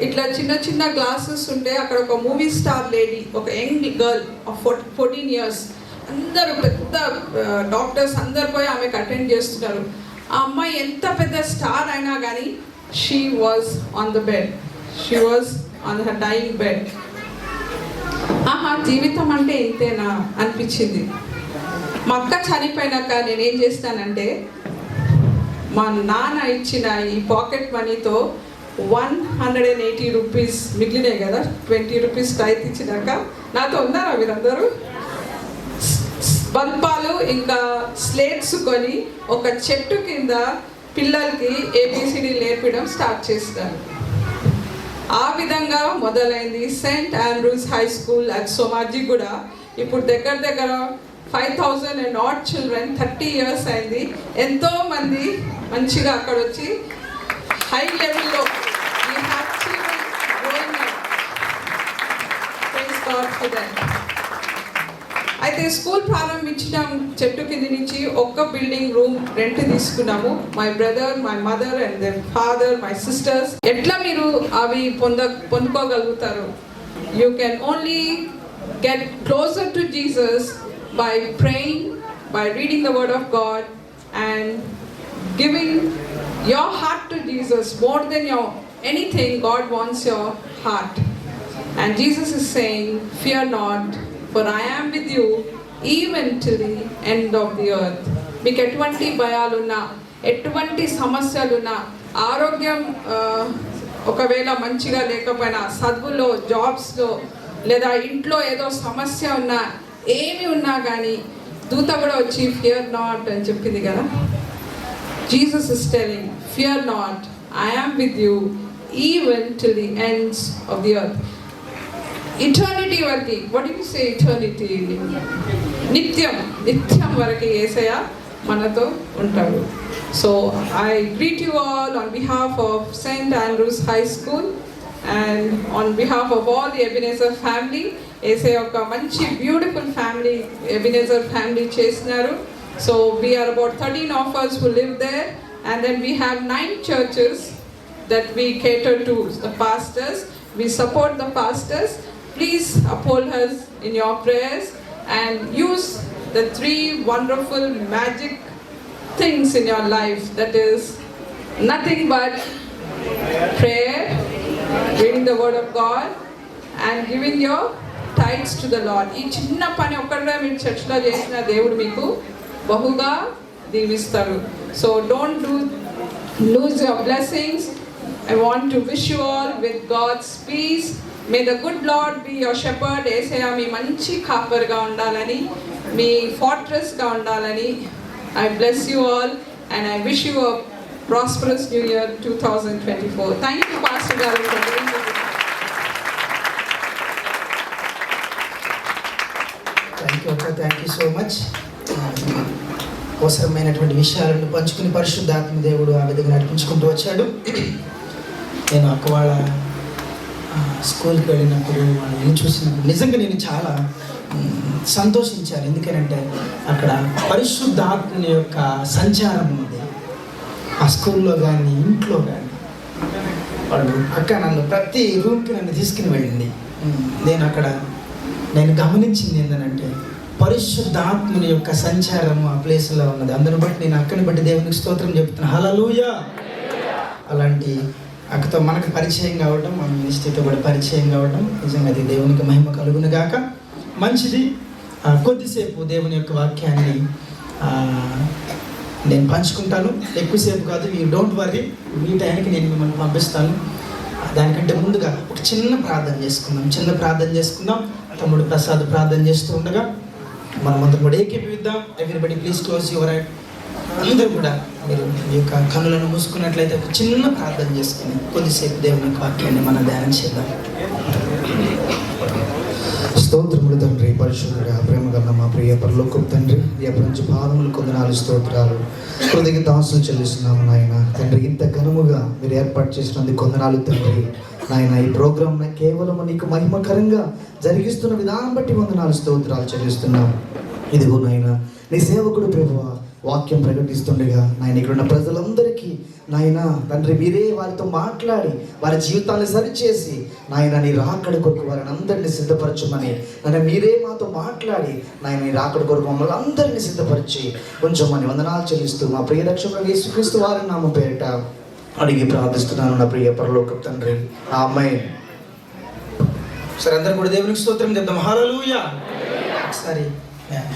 ఇట్లా చిన్న చిన్న గ్లాసెస్ ఉంటే అక్కడ ఒక మూవీ స్టార్ లేడీ, ఒక యంగ్ గర్ల్ ఆఫ్ 14 years, అందరూ పెద్ద డాక్టర్స్ అందరు పోయి ఆమెకు అటెండ్ చేస్తున్నారు. ఆ అమ్మాయి ఎంత పెద్ద స్టార్ అయినా కానీ she was on the bed. She was on her dying bed. జీవితం అంటే ఇంతేనా అనిపించింది. మా అక్క చనిపోయినాక నేనేం చేస్తానంటే మా నాన్న ఇచ్చిన ఈ పాకెట్ మనీతో 180 రూపీస్ మిగిలినాయి కదా, 20 రూపీస్ రైతు ఇచ్చినాక, నాతో ఉన్నారా మీరందరూ? బల్పాలు ఇంకా స్లేట్స్ కొని ఒక చెట్టు కింద పిల్లలకి ABCD నేర్పడం స్టార్ట్ చేస్తాను. ఆ విధంగా మొదలైంది Saint Andrews high school at Somajiguda. ఇప్పుడు దగ్గర 5,000 and odd children, 30 years అయింది. ఎంతోమంది మంచిగా అక్కడ వచ్చి హై లెవెల్లో అయితే స్కూల్ ప్రారంభించిన చెట్టు కింద నుంచి ఒక్క బిల్డింగ్ రూమ్ రెంట్ తీసుకున్నాము. My brother, my mother and the father, my sisters. ఎట్లా మీరు అవి పొందుకోగలుగుతారు? You can only get closer to Jesus by praying, by reading the word of God and giving your heart to Jesus more than your anything. God wants your heart, and Jesus is saying, fear not, for I am with you even till the end of the earth. మీకు ఎటువంటి భయాలున్నా, ఎటువంటి సమస్యలున్నా, ఆరోగ్యం ఒకవేళ మంచిగా లేకపోయినా, చదువులో, జాబ్స్లో లేదా ఇంట్లో ఏదో సమస్య ఉన్నా, ఏమి ఉన్నా కానీ దూత కూడా వచ్చి ఫియర్ నాట్ అని చెప్పింది కదా. Jesus is telling, fear not, I am with you even till the ends of the earth. Eternity వరకు, వాట్ యు సే ఇటర్నిటీ? నిత్యం వరకు యేసయ్య మనతో ఉంటాడు. So I greet you all on behalf of Saint Andrews high school and on behalf of all the Ebenezer family. ఏసే ఒక మంచి beautiful family Ebenezer family చేసినారు. So we are about 13 of us who live there, and then we have 9 churches that we cater to the pastors. We support the pastors. Please uphold us in your prayers and use the 3 wonderful magic things in your life, that is nothing but prayer, reading the word of God and giving your tithes to the Lord. ఈ చిన్న పని ఒక్కడే మీరు చర్చ్లో చేసిన దేవుడు మీకు బహుగా దీవిస్తాడు. So don't lose your blessings. I want to wish you all with God's peace. May the good Lord be your shepherd. యేసయ్య మీ మంచి కాపరిగా ఉండాలని, మీ ఫార్ట్రెస్గా ఉండాలని I bless you all and I wish you a prosperous new year 2024. Thank you, Pastor Garu, for doing this. Thank you so much. అవసరమైనటువంటి విషయాలను పంచుకుని పరిశుద్ధాత్మ దేవుడు ఆ విధంగా నడిపించుకుంటూ వచ్చాడు. నేను అక్క వాళ్ళ స్కూల్కి వెళ్ళినప్పుడు వాళ్ళని చూసినప్పుడు నిజంగా నేను చాలా సంతోషించాను. ఎందుకనంటే అక్కడ పరిశుద్ధాత్మని యొక్క సంచారం ఉంది. ఆ స్కూల్లో కానీ ఇంట్లో కానీ వాళ్ళు అక్క నన్ను ప్రతి రూమ్కి నన్ను తీసుకుని వెళ్ళింది. నేను గమనించింది ఏంటంటే పరిశుద్ధాత్మని యొక్క సంచారము ఆ ప్లేస్లో ఉన్నది. అందరిని బట్టి నేను అక్కని బట్టి దేవునికి స్తోత్రం చెప్తున్నాను. హల్లెలూయా. అలాంటి అక్కతో మనకు పరిచయం కావడం, మన మినిస్ట్రీతో కూడా పరిచయం కావడం నిజంగా అది దేవునికి మహిమ కలుగును గాక. మంచిది. కొద్దిసేపు దేవుని యొక్క వాక్యాన్ని నేను పంచుకుంటాను. ఎక్కువసేపు కాదు, యూ డోంట్ వర్రీ. ఈ టైంకి నేను మిమ్మల్ని పంపిస్తాను. దానికంటే ముందుగా ఒక చిన్న ప్రార్థన చేసుకుందాం. తమ్ముడు ప్రసాద్ ప్రార్థన చేస్తూ ఉండగా మనం అందరం కూడా ఏకీభవిద్దాం. Everybody please close your eye. అందరూ కూడా మీరు ఈ యొక్క కన్నులను మూసుకున్నట్లయితే ఒక చిన్న ప్రార్థన చేసుకుని కొద్దిసేపు దేవుని యొక్క వాక్యాన్ని మనం ధ్యానం చేద్దాం. స్తోత్రములు తండ్రి, పరిశుద్ధుడా, ప్రేమ గల మా ప్రియ పరలోకపు తండ్రి, ఎప్పటి పాదములు కొందనాలు స్తోత్రాలు కృతజ్ఞతాస్తులు చెల్లిస్తున్నాము నాయన. తండ్రి, ఇంత ఘనముగా మీరు ఏర్పాటు చేసినందుకు కొందనాలు తండ్రి. నాయన, ఈ ప్రోగ్రామ్ కేవలం నీకు మహిమకరంగా జరిగిస్తున్న విధానం బట్టి వందనాలు స్తోత్రాలు చెల్లిస్తున్నాము. ఇదిగో నాయన, నీ సేవకుడు ప్రభువా వాక్యం ప్రకటిస్తుండగా నాయన ఇక్కడ ఉన్న ప్రజలందరికీ నాయన తండ్రి మీరే వారితో మాట్లాడి వారి జీవితాన్ని సరిచేసి నాయన నీ రాకడ కొరకు వారిని అందరినీ సిద్ధపరచమని నాయన మీరే మాతో మాట్లాడి నాయన నీ రాకడ కొరకు మమ్మల్ని అందరినీ సిద్ధపరిచి కొంచెం వందనాలు చెల్లిస్తూ మా ప్రియ రక్షకుడు యేసుక్రీస్తు వారి నామం పేరిట అడిగి ప్రార్థిస్తున్నాను నా ప్రియ పరలోకపు తండ్రి. ఆమేన్. సరే, అందరూ కూడా దేవునికి స్తోత్రం చెప్తాం. హల్లెలూయా. ఒకసారి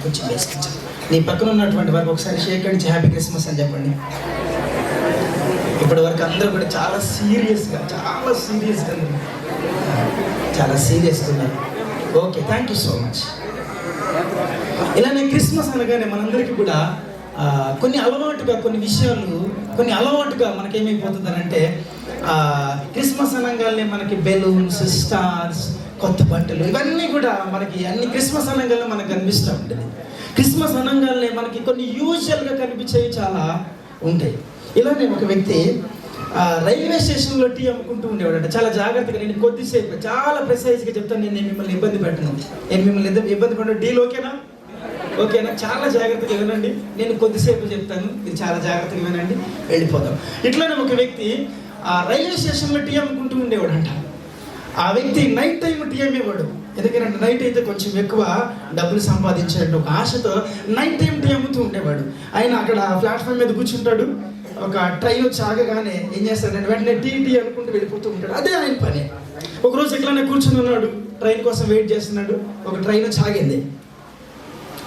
కొంచెం వేసుకుంటాం. నీ పక్కన ఉన్నటువంటి వారికి ఒకసారి షేక్ అండ్ హ్యాపీ క్రిస్మస్ అని చెప్పండి. ఇప్పటి వరకు అందరూ కూడా చాలా సీరియస్గా ఉన్నారు. Okay, thank you so much. ఇలానే క్రిస్మస్ అనగానే మనందరికీ కూడా కొన్ని అలవాటుగా మనకేమైపోతుందనంటే క్రిస్మస్ అనగానే మనకి బెలూన్స్, స్టార్స్, కొత్త బట్టలు ఇవన్నీ కూడా మనకి అన్ని క్రిస్మస్ అనగానే మనకు కనిపిస్తూ ఉంటుంది. క్రిస్మస్ అనగానే మనకి కొన్ని యూజువల్గా కనిపించేవి చాలా ఉంటాయి. ఇలానే ఒక వ్యక్తి రైల్వే స్టేషన్లో టీ అమ్ముకుంటూ ఉండేవాడు. చాలా జాగ్రత్తగా, నేను కొద్దిసేపు చాలా ప్రెసైజ్గా చెప్తాను. నేను మిమ్మల్ని ఇబ్బంది పెట్టను. ఇబ్బంది పెట్టను. డీల్ ఓకేనా? చాలా జాగ్రత్తగా వినండి. నేను కొద్దిసేపు చెప్తాను, ఇది చాలా జాగ్రత్తగా వినండి, వెళ్ళిపోదాం. ఇట్లానే ఒక వ్యక్తి రైల్వే స్టేషన్లో టీ అమ్ముకుంటూ ఉండేవాడు అంట. ఆ వ్యక్తి నైట్ టైం టీ అమ్మేవాడు. ఎందుకంటే నైట్ అయితే కొంచెం ఎక్కువ డబ్బులు సంపాదించేట ఒక ఆశతో నైట్ టైం టీ అమ్ముతూ ఉండేవాడు. ఆయన అక్కడ ప్లాట్ఫామ్ మీద కూర్చుంటాడు. ఒక ట్రైన్ వచ్చి ఆగగానే ఏం చేస్తాడంటే వెంటనే టీ అనుకుంటూ వెళ్ళిపోతూ ఉంటాడు. అదే ఆయన పని. ఒకరోజు ఇట్లానే కూర్చుని ఉన్నాడు, ట్రైన్ కోసం వెయిట్ చేస్తున్నాడు. ఒక ట్రైన్ వచ్చి ఆగింది.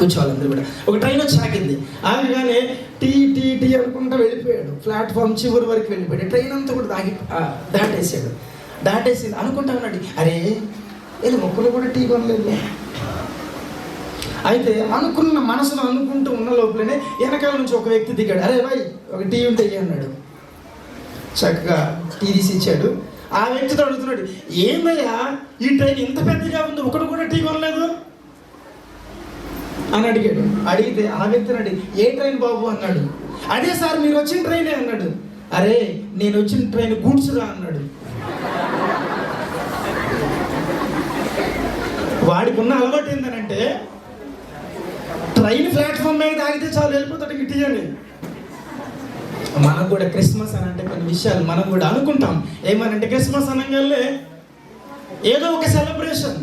కూర్చోవాలందరూ కూడా. ఒక ట్రైన్ వచ్చి ఆగింది. ఆగగానే టీ అనుకుంటూ వెళ్ళిపోయాడు. ప్లాట్ఫామ్ చివరి వరకు వెళ్ళిపోయాడు. ట్రైన్ అంతా కూడా దాటేసి అనుకుంటా ఉన్నాడు, అరే ఇది మొక్కలు కూడా టీ కొనలేదు. అయితే మనసులో అనుకుంటూ ఉన్న లోపలనే వెనకాల నుంచి ఒక వ్యక్తి దిగాడు. అరే భాయ్, ఒక టీ ఉంటే అన్నాడు. చక్కగా టీ తీసి ఇచ్చాడు. ఆ వ్యక్తితో అడుగుతున్నాడు, ఏమయ్యా ఈ ట్రైన్ ఇంత పెద్దగా ఉంది, ఒకడు కూడా టీ కొనలేదు అని అడిగాడు. అడిగితే ఆ వ్యక్తిని అడిగి, ఏ ట్రైన్ బాబు అన్నాడు. అదే సార్ మీరు వచ్చిన ట్రైనే అన్నాడు. అరే నేను వచ్చిన ట్రైన్ గూడ్స్ రా అన్నాడు. వాడికి ఉన్న అలవాటు ఏంటనంటే ట్రైన్ ప్లాట్ఫామ్ మీద ఆగితే చాలు వెళ్ళిపోతాడు ఇంక టీ అని. మనకు కూడా క్రిస్మస్ అని అంటే కొన్ని విషయాలు మనం కూడా అనుకుంటాం. ఏమనంటే క్రిస్మస్ అనగానే ఏదో ఒక సెలబ్రేషన్,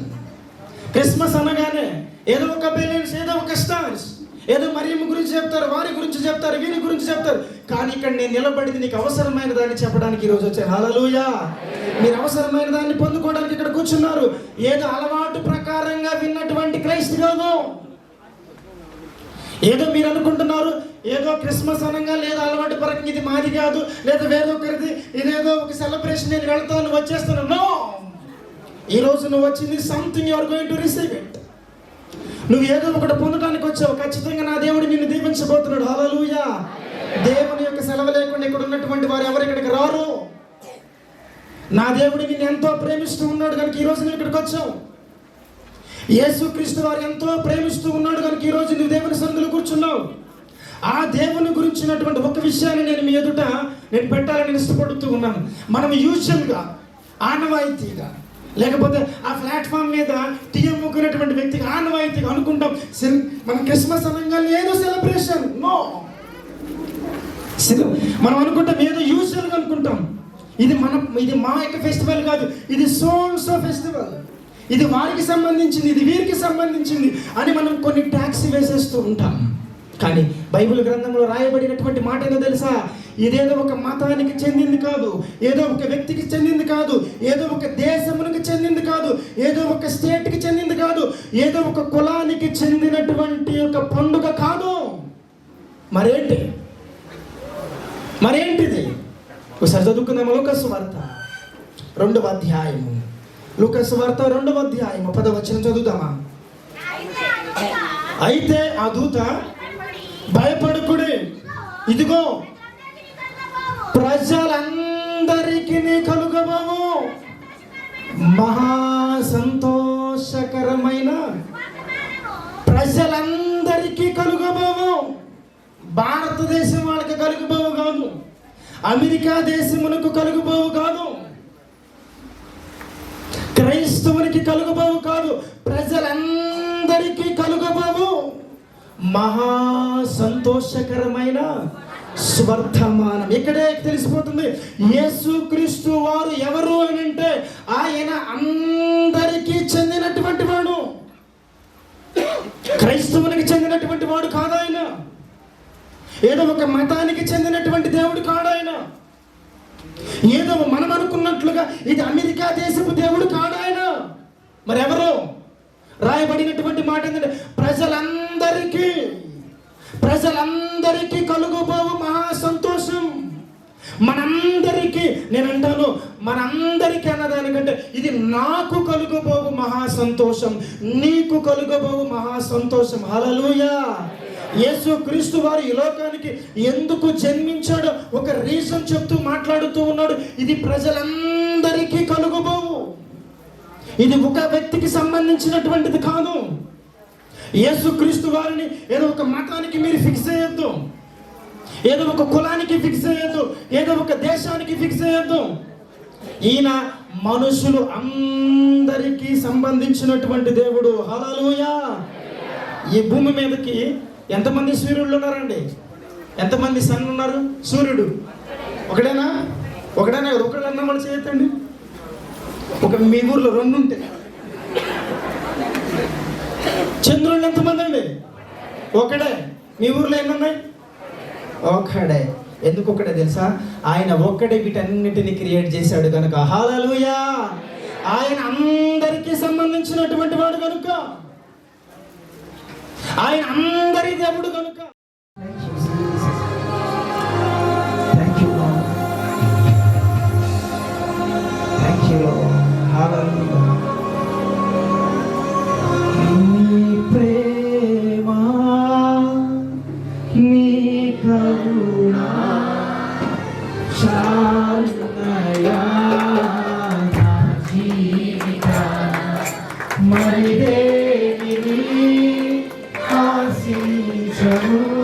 క్రిస్మస్ అనగానే ఏదో ఒక బెలూన్స్, ఏదో ఒక స్టార్స్, ఏదో మరియమ్మ గురించి చెప్తారు, వారి గురించి చెప్తారు, వీరి గురించి చెప్తారు. కానీ ఇక్కడ నేను నిలబడింది నీకు అవసరమైన దాన్ని చెప్పడానికి ఈరోజు వచ్చాను. హల్లెలూయా. మీరు అవసరమైన దాన్ని పొందుకోవడానికి ఇక్కడ కూర్చున్నారు. ఏదో అలవాటు ప్రకారంగా విన్నటువంటి క్రైస్తవు కాదు. ఏదో మీరు అనుకుంటున్నారు, ఏదో క్రిస్మస్ అనగా లేదా అలవాటు పరంగా ఇది మాది కాదు, లేదా వేరొకరిది, ఇదేదో ఒక సెలబ్రేషన్, నేను వెళ్తాను వచ్చేస్తాను. నో, ఈరోజు నువ్వు వచ్చింది something you are going to receive it. నువ్వు ఏదో ఒకటి పొందడానికి వచ్చావు. ఖచ్చితంగా నా దేవుడు నిన్ను దీవించబోతున్నాడు. హల్లెలూయా. దేవుని యొక్క సెలవు లేకుండా ఇక్కడ ఉన్నటువంటి వారు ఎవరు ఇక్కడికి రారు. నా దేవుడు నిన్ను ఎంతో ప్రేమిస్తూ ఉన్నాడు కనుక ఈరోజు నువ్వు ఇక్కడికి వచ్చావు. యేసుక్రీస్తు వారు ఎంతో ప్రేమిస్తూ ఉన్నాడు కనుక ఈరోజు నువ్వు దేవుని సన్నిధిలో కూర్చున్నావు. ఆ దేవుని గురించినటువంటి ఒక విషయాన్ని నేను మీ ఎదుట పెట్టాలని ఇష్టపడుతూ ఉన్నాను. మనం యూజువల్గా ఆనవాయితీగా, లేకపోతే ఆ ప్లాట్ఫామ్ మీద టీ అమ్ముకునేటువంటి వ్యక్తికి ఆనవాయితీగా అనుకుంటాం, మన క్రిస్మస్ అనగా ఏదో సెలబ్రేషన్. నో, మనం అనుకుంటాం ఏదో యూజువల్గా అనుకుంటాం. ఇది మా యొక్క ఫెస్టివల్ కాదు, ఇది సో ఫెస్టివల్, ఇది వారికి సంబంధించింది, ఇది వీరికి సంబంధించింది అని మనం కొన్ని ట్యాక్స్ వేసేస్తూ ఉంటాం. కానీ బైబిల్ గ్రంథంలో రాయబడినటువంటి మాట ఏదో తెలుసా? ఇదేదో ఒక మతానికి చెందింది కాదు, ఏదో ఒక వ్యక్తికి చెందింది కాదు, ఏదో ఒక దేశమునికి చెందింది కాదు, ఏదో ఒక స్టేట్కి చెందింది కాదు, ఏదో ఒక కులానికి చెందినటువంటి ఒక పండుగ కాదు. మరేంటిది? ఒకసారి చదువుకుందాము. లూకాసు వార్త 2వ అధ్యాయము. లూకాసు వార్త 2వ అధ్యాయము 10వ వచనం చదువుదామా? అయితే ఆ దూత భయపడకుడి, ఇదిగో ప్రజలందరికీ కలుగబోవు మహా సంతోషకరమైన, ప్రజలందరికీ కలుగబోవు. భారతదేశం వాళ్ళకి కలుగుబోవు కాదు, అమెరికా దేశమునకు కలుగుబోవు కాదు, క్రైస్తవునికి కలుగుబోవు కాదు, ప్రజలందరికీ కలుగబోవు మహా సంతోషకరమైన స్వర్ధమానం. ఇక్కడే తెలిసిపోతుంది యేసుక్రీస్తు వారు ఎవరు అని అంటే ఆయన అందరికీ చెందినటువంటి వాడు, క్రైస్తవునికి చెందినటువంటి వాడు కాదు. ఆయన ఏదో ఒక మతానికి చెందినటువంటి దేవుడు కాడు. ఆయన ఏదో మనం అనుకున్నట్లుగా ఇది అమెరికా దేశపు దేవుడు కాడు ఆయన. మరి ఎవరు? రాయబడినటువంటి మాట ఏంటంటే ప్రజలందరికీ కలుగుబోవు మహా సంతోషం. మనందరికీ, నేను అంటాను మనందరికీ అన్నదానికంటే ఇది నాకు కలుగబోవు మహా సంతోషం, నీకు కలుగబోవు మహా సంతోషం. హల్లెలూయా. యేసు క్రీస్తు వారు ఈ లోకానికి ఎందుకు జన్మించాడో ఒక రీజన్ చెప్తూ మాట్లాడుతూ ఉన్నాడు. ఇది ప్రజలందరికీ కలుగబోవు. ఇది ఒక వ్యక్తికి సంబంధించినటువంటిది కాదు. యేసు క్రీస్తు వారిని ఏదో ఒక మతానికి మీరు ఫిక్స్ అయ్యొద్దు, ఏదో ఒక కులానికి ఫిక్స్ అయ్యొద్దు, ఏదో ఒక దేశానికి ఫిక్స్ అయ్యొద్దు. ఈయన మనుషులు అందరికీ సంబంధించినటువంటి దేవుడు. హల్లెలూయా. ఈ భూమి మీదకి ఎంతమంది సూర్యుడు ఉన్నారండి? ఎంతమంది సన్ ఉన్నారు? సూర్యుడు ఒకడేనా? ఒకడేనా? ఒకడన్నా మనం చేయొద్దండి. ఒక మీ ఊర్లో 2 ఉంటే చంద్రుళ్ళు ఎంతమంది అండి? ఒకడే. మీ ఊర్లో ఎన్ని ఉన్నాయి? ఒక్కడే. ఎందుకు ఒక్కడే తెలుసా? ఆయన ఒక్కడే వీటన్నిటిని క్రియేట్ చేశాడు కనుక. హల్లెలూయా. ఆయన అందరికీ సంబంధించినటువంటి వాడు కనుక, ఆయన అందరి దేవుడు కనుక. నీ ప్రేమ, నీ కరుణ చాలునయా నా జీవితాన, మరి దేనిని ఆశించను.